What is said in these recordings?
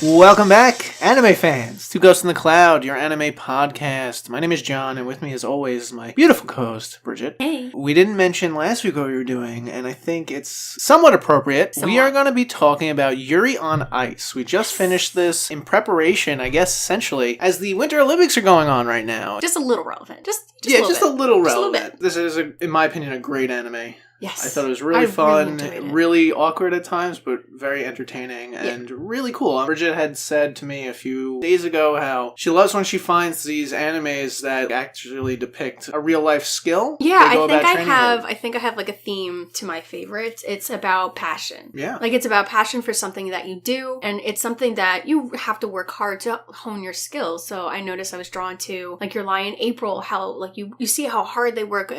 Welcome back, anime fans, to Ghost in the Cloud, your anime podcast. My name is John, and with me, as always, is my beautiful co-host, Bridget. Hey. We didn't mention last week what we were doing, and I think it's somewhat appropriate. We are going to be talking about Yuri on Ice. We just finished this in preparation, I guess, essentially, as the Winter Olympics are going on right now. Just a little relevant. Just a little relevant. Just a bit. This is, in my opinion, a great anime. Yes. I thought it was really fun, really awkward at times, but very entertaining and really cool. Bridget had said to me a few days ago how she loves when she finds these animes that actually depict a real life skill. Yeah, I think I have like a theme to my favorites. It's about passion. Yeah. Like it's about passion for something that you do, and it's something that you have to work hard to hone your skills. So I noticed I was drawn to like your Lion April, how like you see how hard they work,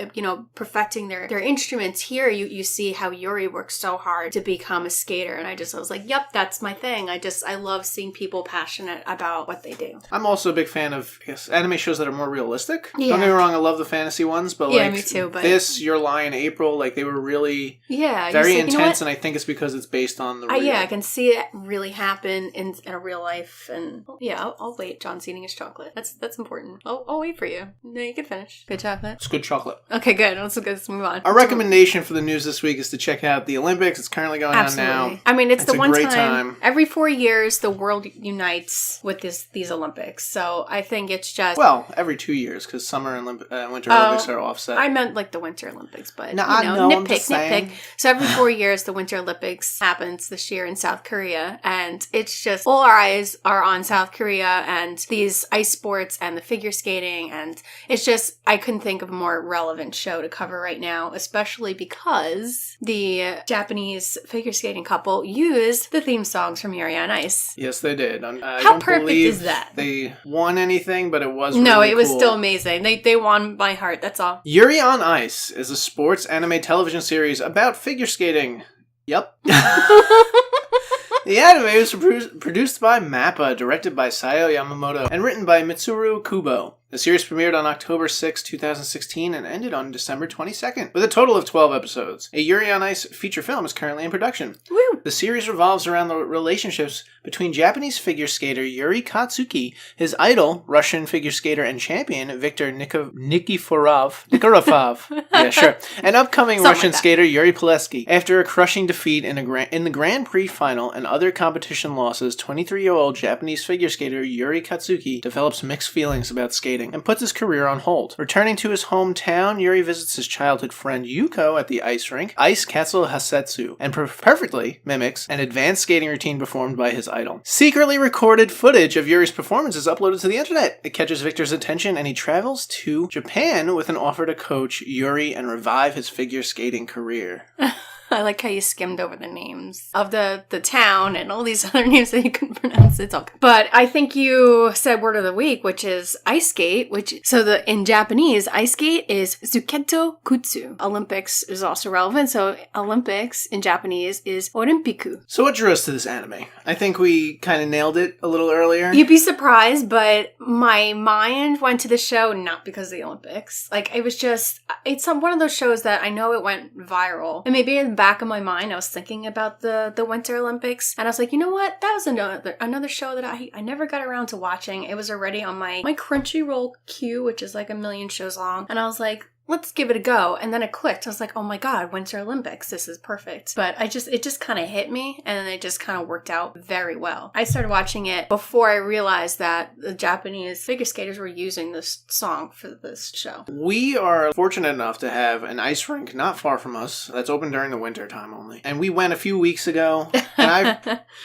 perfecting their instruments. Here you see how Yuri works so hard to become a skater, and I was like, yep, that's my thing. I love seeing people passionate about what they do. I'm also a big fan of anime shows that are more realistic. Yeah. Don't get me wrong, I love the fantasy ones, but me too, but this, Your Lion April, like they were really very intense, and I think it's because it's based on the real. I can see it really happen in a real life, and I'll wait. John's eating his chocolate. That's important. I'll wait for you. No, you can finish. Good chocolate. It's good chocolate. Okay, good. Let's move on. Our recommendation for the news this week is to check out the Olympics. It's currently going on now. I mean, it's the one great time every 4 years the world unites with these Olympics. So I think it's just every 2 years because summer and winter Olympics are offset. I meant like the Winter Olympics, but nitpick. So every 4 years the Winter Olympics happens this year in South Korea, and it's just all our eyes are on South Korea and these ice sports and the figure skating, and it's just I couldn't think of a more relevant show to cover right now, especially because the Japanese figure skating couple used the theme songs from Yuri on Ice. Yes, they did. How perfect is that? They won anything, but it was it was cool. Still amazing. They won my heart, that's all. Yuri on Ice is a sports anime television series about figure skating. Yep. The anime was produced by MAPPA, directed by Sayo Yamamoto, and written by Mitsuru Kubo. The series premiered on October 6, 2016, and ended on December 22nd, with a total of 12 episodes. A Yuri on Ice feature film is currently in production. Woo! The series revolves around the relationships between Japanese figure skater Yuri Katsuki, his idol, Russian figure skater and champion Viktor Nikiforov, yeah, sure, and upcoming Russian skater Yuri Pileski. After a crushing defeat in the Grand Prix final and other competition losses, 23-year-old Japanese figure skater Yuri Katsuki develops mixed feelings about skating and puts his career on hold. Returning to his hometown, Yuri visits his childhood friend Yuko at the ice rink, Ice Castle Hasetsu, and perfectly mimics an advanced skating routine performed by his idol. Secretly recorded footage of Yuri's performance is uploaded to the internet. It catches Victor's attention, and he travels to Japan with an offer to coach Yuri and revive his figure skating career. I like how you skimmed over the names of the town and all these other names that you couldn't pronounce. It's all good. But I think you said word of the week, which is ice skate, in Japanese, ice skate is Zuketo Kutsu. Olympics is also relevant. So Olympics in Japanese is Orimpiku. So what drew us to this anime? I think we kind of nailed it a little earlier. You'd be surprised, but my mind went to the show not because of the Olympics. Like it's one of those shows that I know it went viral. And maybe in the back of my mind, I was thinking about the Winter Olympics, and I was like, you know what? That was another show that I never got around to watching. It was already on my Crunchyroll queue, which is like a million shows long, and I was like, let's give it a go. And then it clicked. I was like, oh my God, Winter Olympics. This is perfect. But it just kind of hit me, and then it just kind of worked out very well. I started watching it before I realized that the Japanese figure skaters were using this song for this show. We are fortunate enough to have an ice rink not far from us that's open during the winter time only. And we went a few weeks ago, and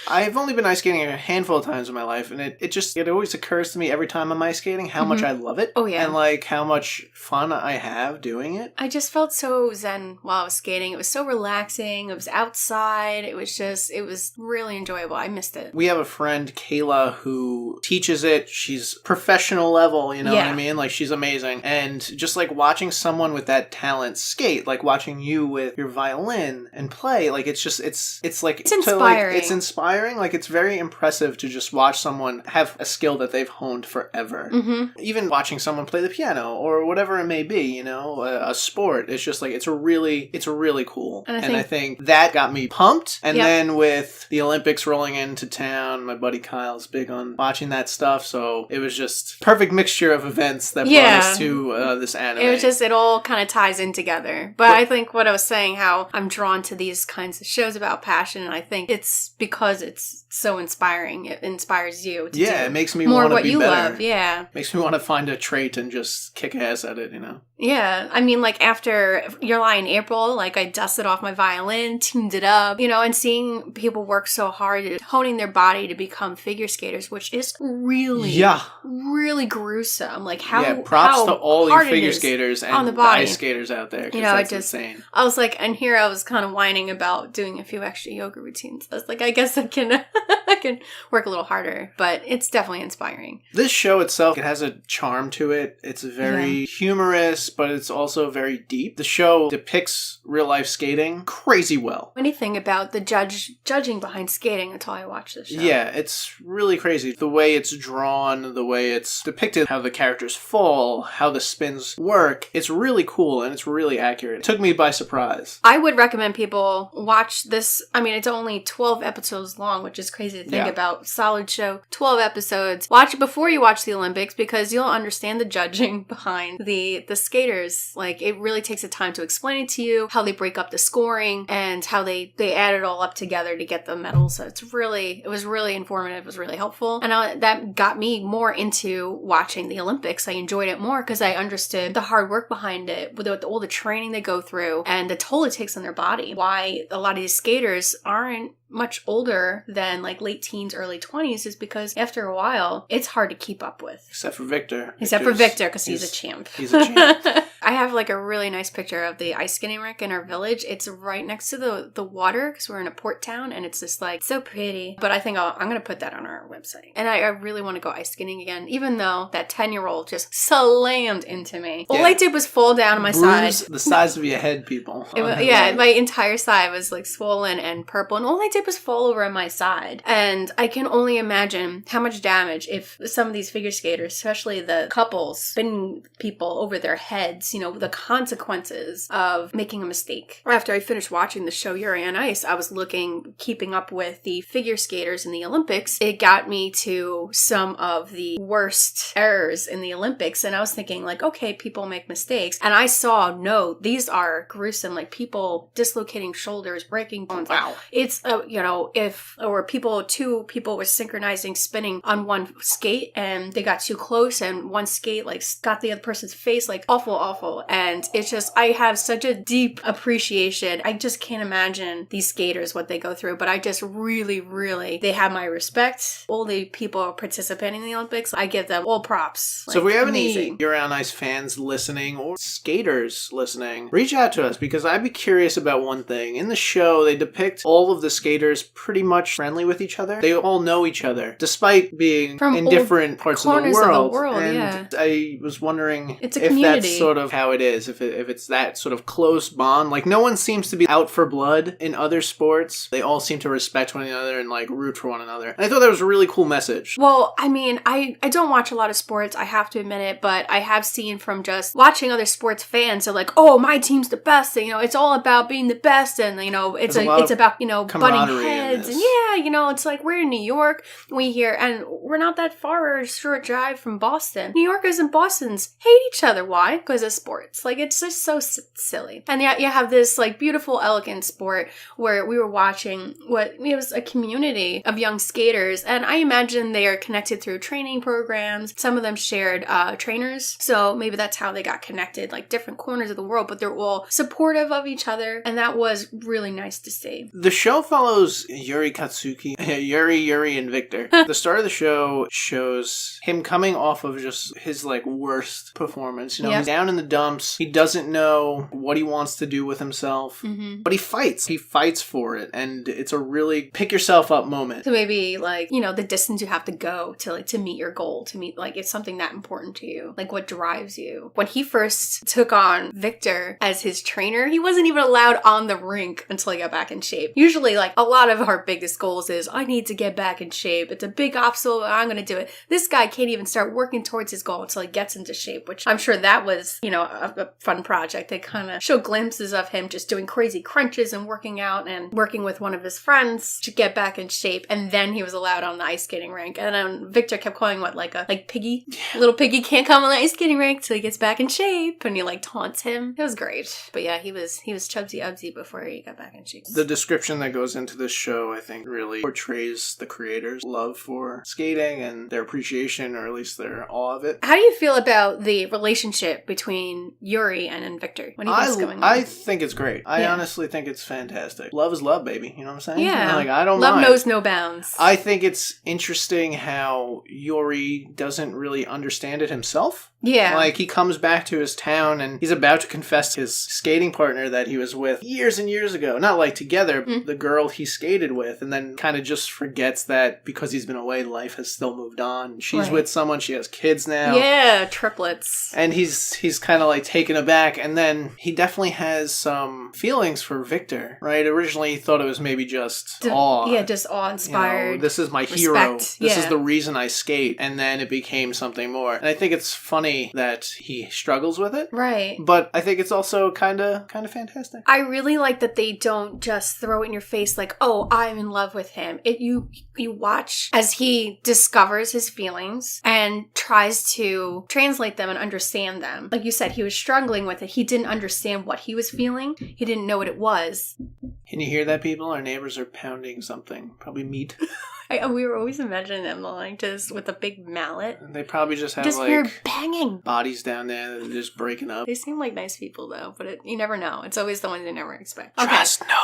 I've only been ice skating a handful of times in my life, and it always occurs to me every time I'm ice skating how much I love it. Oh yeah. And like how much fun I have doing it. I just felt so zen while I was skating. It was so relaxing. It was outside. It was really enjoyable. I missed it. We have a friend, Kayla, who teaches it. She's professional level, you know what I mean? Like, she's amazing. And just like watching someone with that talent skate, like watching you with your violin and play, like it's inspiring. It's inspiring. Like, it's very impressive to just watch someone have a skill that they've honed forever. Mm-hmm. Even watching someone play the piano or whatever it may be, you know? a sport. It's just like, it's really cool. And I think that got me pumped. And Yep. then with the Olympics rolling into town, my buddy Kyle's big on watching that stuff. So it was just perfect mixture of events that brought us to this anime. It was just, it all kind of ties in together. But I think what I was saying, how I'm drawn to these kinds of shows about passion, and I think it's because it's so inspiring. It inspires you to do it makes me more want to what be you better. love. Yeah. Makes me want to find a trait and just kick ass at it, Yeah. I mean, like after July and April, like I dusted off my violin, tuned it up, and seeing people work so hard at honing their body to become figure skaters, which is really gruesome. Like props to all you hard figure it is skaters and on the body. ice skaters out there. That's insane. I was like, and here I was kind of whining about doing a few extra yoga routines. I was like, I guess I can I can work a little harder, but it's definitely inspiring. This show itself, it has a charm to it. It's very humorous, but it's also very deep. The show depicts real life skating crazy well. Anything about the judging behind skating until I watched this show. Yeah, it's really crazy. The way it's drawn, the way it's depicted, how the characters fall, how the spins work. It's really cool and it's really accurate. It took me by surprise. I would recommend people watch this. I mean, it's only 12 episodes long, which is crazy to think about. Solid show, 12 episodes. Watch it before you watch the Olympics because you'll understand the judging behind the skaters. Like, it really takes the time to explain it to you, how they break up the scoring and how they add it all up together to get the medals. So it was really informative. It was really helpful. And that got me more into watching the Olympics. I enjoyed it more because I understood the hard work behind it, with all the training they go through and the toll it takes on their body. Why a lot of these skaters aren't much older than like late teens, early 20s is because after a while, it's hard to keep up with. Except for Victor. Except for Victor, because he's a champ. He's a champ. I have like a really nice picture of the ice skating rink in our village. It's right next to the water because we're in a port town and it's just like so pretty. But I think I'm going to put that on our website. And I really want to go ice skating again, even though that 10-year-old just slammed into me. All I did was fall down on my side. The size of your head, people. My entire side was like swollen and purple. And all I did was fall over on my side. And I can only imagine how much damage if some of these figure skaters, especially the couples, spinning people over their heads, the consequences of making a mistake. After I finished watching the show Yuri on Ice, I was keeping up with the figure skaters in the Olympics. It got me to some of the worst errors in the Olympics. And I was thinking like, okay, people make mistakes. And I saw, no, these are gruesome, like people dislocating shoulders, breaking bones. Wow. It's, two people were synchronizing spinning on one skate and they got too close and one skate like got the other person's face, like awful. And it's just, I have such a deep appreciation. I just can't imagine these skaters, what they go through, but I just really, they have my respect. All the people participating in the Olympics, I give them all props. So if we have any Yuri on Ice fans listening or skaters listening, reach out to us because I'd be curious about one thing. In the show, they depict all of the skaters pretty much friendly with each other. They all know each other, despite being in different parts of the world. And I was wondering if that's sort of how it is, if it's that sort of close bond. Like, no one seems to be out for blood in other sports. They all seem to respect one another and like root for one another. And I thought that was a really cool message. Well, I mean, I don't watch a lot of sports, I have to admit it, but I have seen from just watching other sports fans, they're like, oh, my team's the best, and, it's all about being the best, and, it's about, butting heads, and it's like, we're in New York, and we're not that far, a short drive from Boston. New Yorkers and Bostons hate each other. Why? Because of sports. Like, it's just so silly. And yet you have this, like, beautiful, elegant sport where we were watching it was a community of young skaters, and I imagine they are connected through training programs. Some of them shared trainers, so maybe that's how they got connected, like different corners of the world, but they're all supportive of each other, and that was really nice to see. The show follows Yuri and Victor. The start of the show shows him coming off of just his like worst performance. He's down in the dumps. He doesn't know what he wants to do with himself, but he fights. He fights for it, and it's a really pick yourself up moment. So maybe like, the distance you have to go to meet your goal, to meet like it's something that important to you, like what drives you. When he first took on Victor as his trainer, he wasn't even allowed on the rink until he got back in shape. Usually like a lot of our biggest goals is I need to get back in shape. It's a big obstacle. I'm going to do it. This guy can't even start working towards his goal until he gets into shape, which I'm sure that was, a fun project. They kind of show glimpses of him just doing crazy crunches and working out and working with one of his friends to get back in shape. And then he was allowed on the ice skating rink. And then Victor kept calling like Piggy? Yeah. Little Piggy can't come on the ice skating rink till he gets back in shape. And he like taunts him. It was great. But yeah, he was chubsy ubsy before he got back in shape. The description that goes into this show, I think, really portrays the creators' love for skating and their appreciation, or at least their awe of it. How do you feel about the relationship between Yuri and Victor? What do you think's going on? I think it's great. I honestly think it's fantastic. Love is love, baby. You know what I'm saying? Yeah. Like, I don't love mind. knows no bounds. I think it's interesting how Yuri doesn't really understand it himself. Yeah. Like, he comes back to his town and he's about to confess to his skating partner that he was with years and years ago. Not like together, the girl he skated with, and then kind of just forgets that because he's been away, life has still moved on. She's with someone, she has kids now. Yeah, triplets. And he's kind of like taken aback, and then he definitely has some feelings for Victor, right? Originally he thought it was maybe just awe. Yeah, just awe-inspired. You know, this is my hero. This is the reason I skate. And then it became something more. And I think it's funny that he struggles with it. Right. But I think it's also kind of fantastic. I really like that they don't just throw it in your face like, oh, I'm in love with him. You watch as he discovers his feelings and tries to translate them and understand them. Like you said, he was struggling with it. He didn't understand what he was feeling. He didn't know what it was. Can you hear that, people? Our neighbors are pounding something. Probably meat. We were always imagining them like just with a big mallet. They probably just have hear banging bodies down there that are just breaking up. They seem like nice people though, but you never know. It's always the ones you never expect. Trust no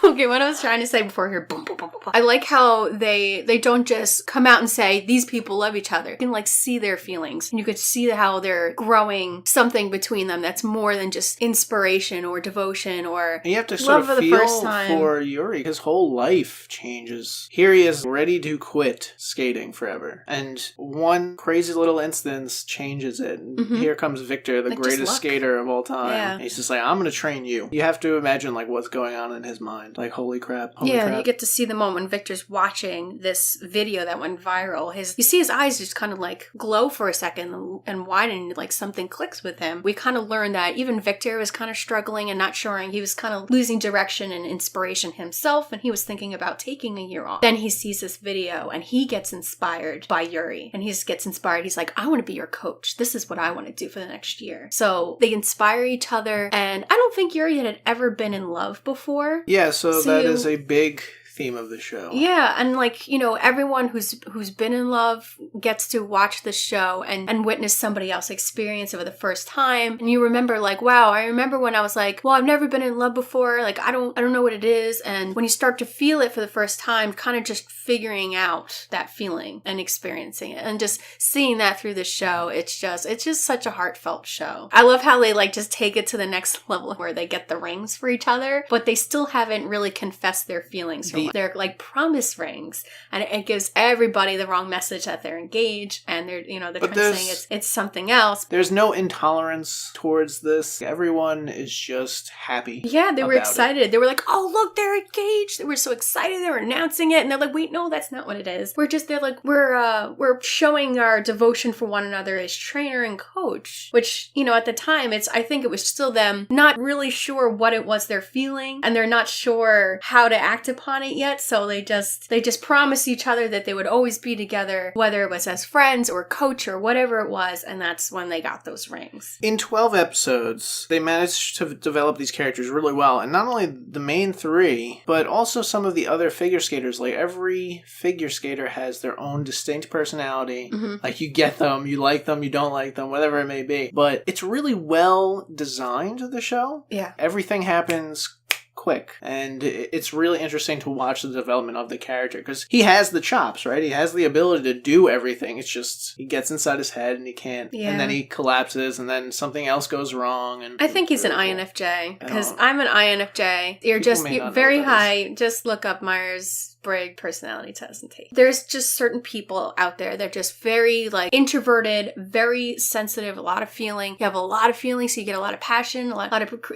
one. Okay, what I was trying to say before here, boom, boom, boom, boom. I like how they don't just come out and say these people love each other. You can like see their feelings, and you could see how they're growing something between them that's more than just inspiration or devotion or and you have to sort love of for the feel first time. For Yuri. His whole life changes. Here he is, ready to quit skating forever, and one crazy little instance changes it. And here comes Victor, the greatest skater of all time. Yeah. And he's just like, I'm gonna train you. You have to imagine like what's going on in his mind. Like, holy crap. You get to see the moment when Victor's watching this video that went viral. You see his eyes just kind of like glow for a second and widen, like something clicks with him. We kind of learned that even Victor was kind of struggling and not sure. He was kind of losing direction and inspiration himself, and he was thinking about taking a year off. Then he sees this video and he gets inspired by Yuri, and he just gets inspired. He's like, I want to be your coach. This is what I want to do for the next year. So they inspire each other, and I don't think Yuri had ever been in love before. Yeah, so that is a big theme of the show. Yeah, and like, you know, everyone who's been in love gets to watch the show and witness somebody else experience it for the first time. And you remember like, wow, I remember when I was like, well, I've never been in love before. Like, I don't know what it is. And when you start to feel it for the first time, kind of just figuring out that feeling and experiencing it and just seeing that through the show, it's just such a heartfelt show. I love how they like just take it to the next level where they get the rings for each other, but they still haven't really confessed their feelings for they're like promise rings, and it gives everybody the wrong message that they're engaged, and they're trying to say it's something else. There's no intolerance towards this. Everyone is just happy. Yeah, they were excited. They were like, oh look, they're engaged. They were so excited. They were announcing it, and they're like, wait, no, that's not what it is. We're showing our devotion for one another as trainer and coach, which, you know, at the time I think it was still them not really sure what it was they're feeling, and they're not sure how to act upon it yet. So they just promised each other that they would always be together, whether it was as friends or coach or whatever it was, and that's when they got those rings. In 12 episodes, they managed to develop these characters really well, and not only the main three, but also some of the other figure skaters. Like, every figure skater has their own distinct personality. Like, you get them, you like them, you don't like them, whatever it may be. But it's really well designed, the show. Yeah. Everything happens quick, and it's really interesting to watch the development of the character, because he has the chops, right? He has the ability to do everything. It's just he gets inside his head and he can't, and then he collapses, and then something else goes wrong. And I think he's an INFJ, because I'm an INFJ. You're very high. Just look up Myers Myers-Briggs personality test and take. There's just certain people out there that are just very like introverted, very sensitive, a lot of feeling. You have a lot of feelings, so you get a lot of passion,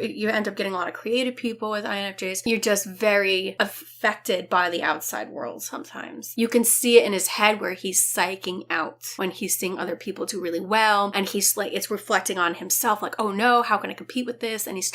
you end up getting a lot of creative people with INFJs. You're just very affected by the outside world sometimes. You can see it in his head where he's psyching out when he's seeing other people do really well, and he's like, it's reflecting on himself, like, oh no, how can I compete with this? And he's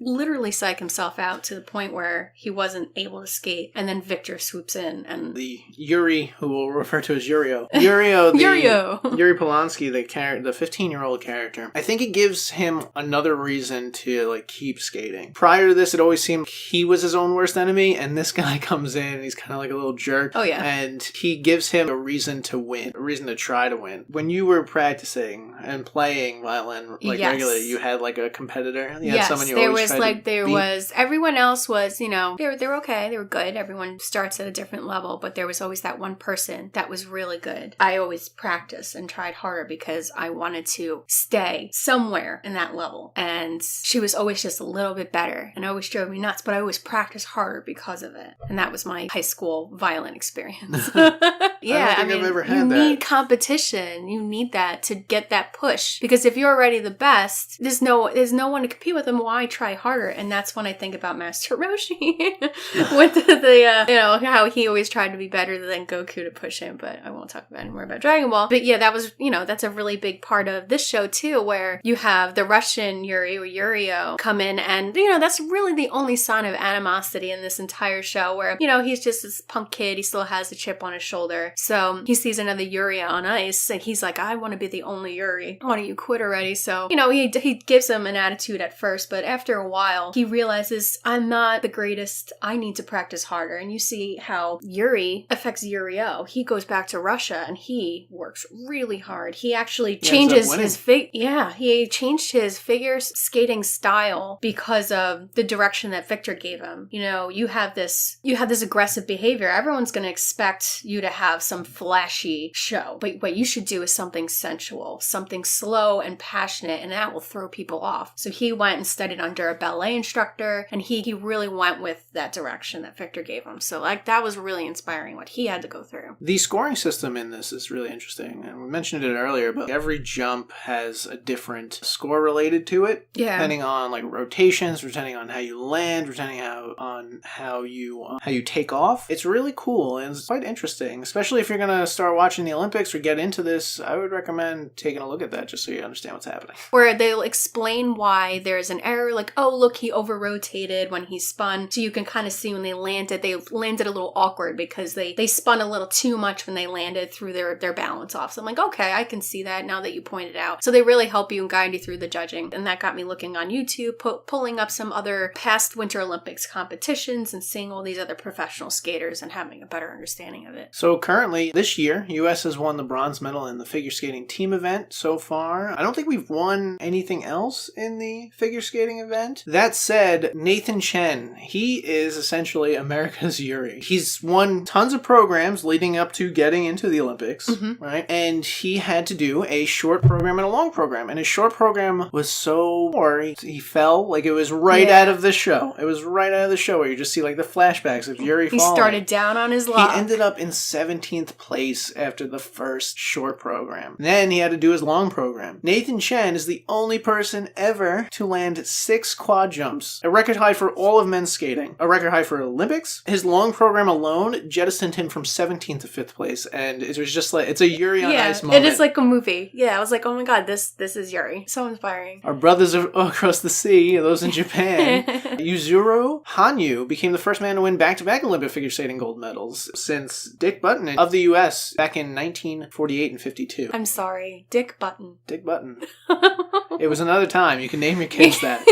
literally psych himself out to the point where he wasn't able to skate, and then Victor swoops in and the Yuri, who we'll refer to as Yurio. Yuri Polanski, the 15-year-old character. I think it gives him another reason to like keep skating. Prior to this, it always seemed he was his own worst enemy, and this guy comes in and he's kind of like a little jerk. Oh yeah. And he gives him a reason to win, a reason to try to win. When you were practicing and playing violin regularly, you had like a competitor. You had someone you always tried to beat. Everyone else was, they were okay, they were good. Everyone starts at a different level, but there was always that one person that was really good. I always practiced and tried harder because I wanted to stay somewhere in that level. And she was always just a little bit better and always drove me nuts, but I always practiced harder because of it. And that was my high school violin experience. Yeah, I've ever had you that. need competition. You need that to get that push. Because if you're already the best, there's no one to compete with, and why try harder? And that's when I think about Master Roshi with how he always tried to be better than Goku to push him. But I won't talk anymore about Dragon Ball. But yeah, that was, that's a really big part of this show too, where you have the Russian Yuri or Yurio come in, and that's really the only sign of animosity in this entire show, where he's just this punk kid. He still has a chip on his shoulder. So he sees another Yuri on Ice, and he's like, I want to be the only Yuri. Why don't you quit already? So, he gives him an attitude at first, but after a while, he realizes, I'm not the greatest. I need to practice harder. And you see how Yuri affects Yurio. He goes back to Russia, and he works really hard. He actually changes he changed his figure skating style because of the direction that Victor gave him. You have this aggressive behavior. Everyone's going to expect you to have some flashy show, but what you should do is something sensual, something slow and passionate, and that will throw people off. So he went and studied under a ballet instructor, and he really went with that direction that Victor gave him. So that was really inspiring what he had to go through. The scoring system in this is really interesting, and we mentioned it earlier, but every jump has a different score related to it, depending on like rotations, depending on how you land, depending on how you take off. It's really cool, and it's quite interesting, especially if you're going to start watching the Olympics or get into this. I would recommend taking a look at that just so you understand what's happening. Where they'll explain why there's an error, like, oh, look, he over-rotated when he spun. So you can kind of see when they landed a little awkward because they spun a little too much when they landed, threw their balance off. So I'm like, okay, I can see that now that you pointed out. So they really help you and guide you through the judging. And that got me looking on YouTube, pulling up some other past Winter Olympics competitions and seeing all these other professional skaters and having a better understanding of it. So currently, this year, U.S. has won the bronze medal in the figure skating team event so far. I don't think we've won anything else in the figure skating event. That said, Nathan Chen, he is essentially America's Yuri. He's won tons of programs leading up to getting into the Olympics, right? And he had to do a short program and a long program. And his short program was so boring, he fell. Like, it was right out of the show. It was right out of the show where you just see like the flashbacks of Yuri falling. He started down on his log. He ended up in 17th place after the first short program. Then he had to do his long program. Nathan Chen is the only person ever to land 6 quad jumps, a record high for all of men's skating, a record high for Olympics. His long program alone jettisoned him from 17th to 5th place, and it was just like, it's a Yuri on Ice moment. It is like a movie. Yeah, I was like, oh my god, this is Yuri. So inspiring. Our brothers across the sea, those in Japan, Yuzuru Hanyu became the first man to win back-to-back Olympic figure skating gold medals since Dick Button of the U.S. back in 1948 and 52. I'm sorry, Dick Button. Dick Button. It was another time. You can name your kids that.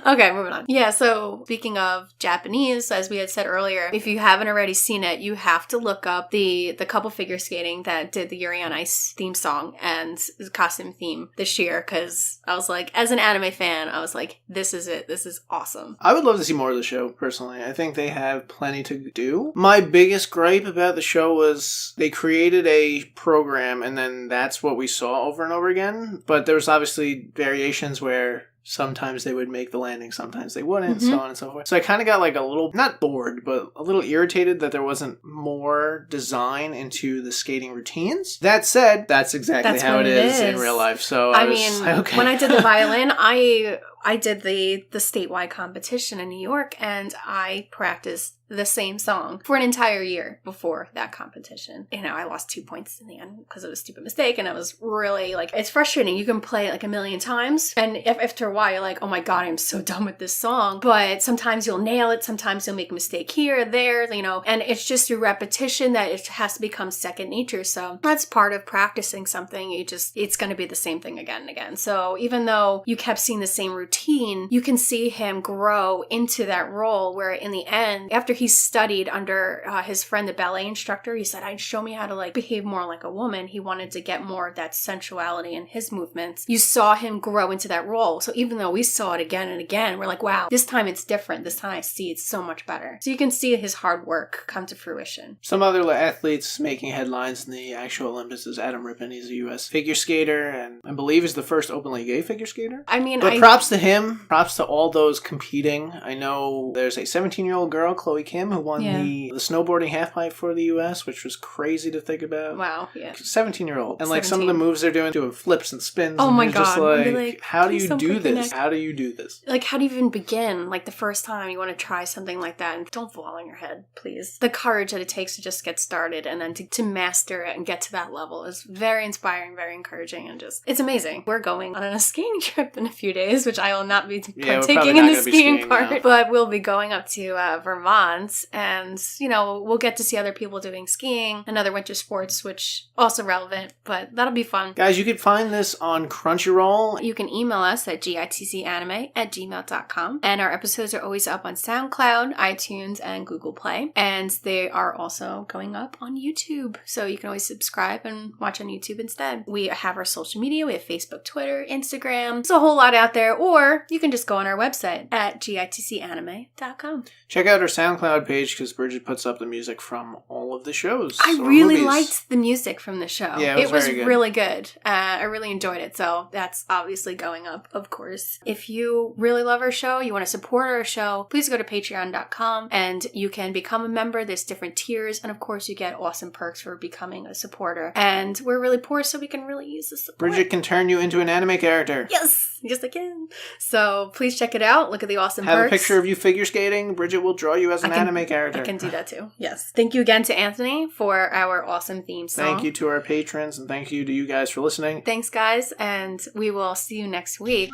Okay, moving on. Yeah, so speaking of Japanese, as we had said earlier, if you haven't already seen it, you have to look up the couple figure skating that did the Yuri on Ice theme song and costume theme this year, because I was like, as an anime fan, I was like, this is it. This is awesome. I would love to see more of the show, personally. I think they have plenty to do. My biggest gripe about the show was they created a program and then that's what we saw over and over again. But there was obviously variations where sometimes they would make the landing, sometimes they wouldn't, so on and so forth. So I kind of got like a little, not bored, but a little irritated that there wasn't more design into the skating routines. That said, that's exactly how it is in real life. So I was like, okay. When I did the violin, I did the statewide competition in New York, and I practiced the same song for an entire year before that competition. You know, I lost 2 points in the end because of a stupid mistake, and I was really like, it's frustrating. You can play it like a million times, and after a while you're like, oh my god, I'm so done with this song. But sometimes you'll nail it, sometimes you'll make a mistake here, there, you know, and it's just through repetition that it has to become second nature. So that's part of practicing something. It's going to be the same thing again and again. So even though you kept seeing the same routine, you can see him grow into that role where in the end, after he studied under his friend, the ballet instructor, he said, show me how to like behave more like a woman. He wanted to get more of that sensuality in his movements. You saw him grow into that role. So even though we saw it again and again, we're like, wow, this time it's different. This time I see it's so much better. So you can see his hard work come to fruition. Some other athletes making headlines in the actual Olympics is Adam Rippon. He's a U.S. figure skater, and I believe is the first openly gay figure skater. I mean, but props to him. Props to all those competing. I know there's a 17-year-old girl, Chloe Kim, who won the snowboarding halfpipe for the U.S., which was crazy to think about. Wow, yeah. 17-year-old. And like some of the moves they're doing flips and spins. Oh and my god. Just like, how do you do this? How do you do this? Like, how do you even begin? Like, the first time you want to try something like that, and don't fall on your head, please. The courage that it takes to just get started and then to master it and get to that level is very inspiring, very encouraging, and just, it's amazing. We're going on a skiing trip in a few days, which I will not be partaking in the skiing part, now. But we'll be going up to Vermont, and, you know, we'll get to see other people doing skiing and other winter sports, which also relevant, but that'll be fun. Guys, you can find this on Crunchyroll. You can email us at gitcanime@gmail.com, and our episodes are always up on SoundCloud, iTunes, and Google Play, and they are also going up on YouTube, so you can always subscribe and watch on YouTube instead. We have our social media. We have Facebook, Twitter, Instagram. There's a whole lot out there, or you can just go on our website at gitcanime.com. Check out our SoundCloud page because Bridget puts up the music from all of the shows. I really liked the music from the show. Yeah, it was really good. I really enjoyed it, so that's obviously going up, of course. If you really love our show, you want to support our show, please go to patreon.com and you can become a member. There's different tiers, and of course you get awesome perks for becoming a supporter. And we're really poor, so we can really use the support. Bridget can turn you into an anime character. Yes, I can. So please check it out. Look at the awesome perks. Have a picture of you figure skating. Bridget will draw you as an anime character. I can do that too. Yes. Thank you again to Anthony for our awesome theme song. Thank you to our patrons, and thank you to you guys for listening. Thanks, guys, and we will see you next week.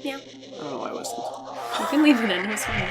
Yeah. I don't know why I was. You can leave it in. It was funny.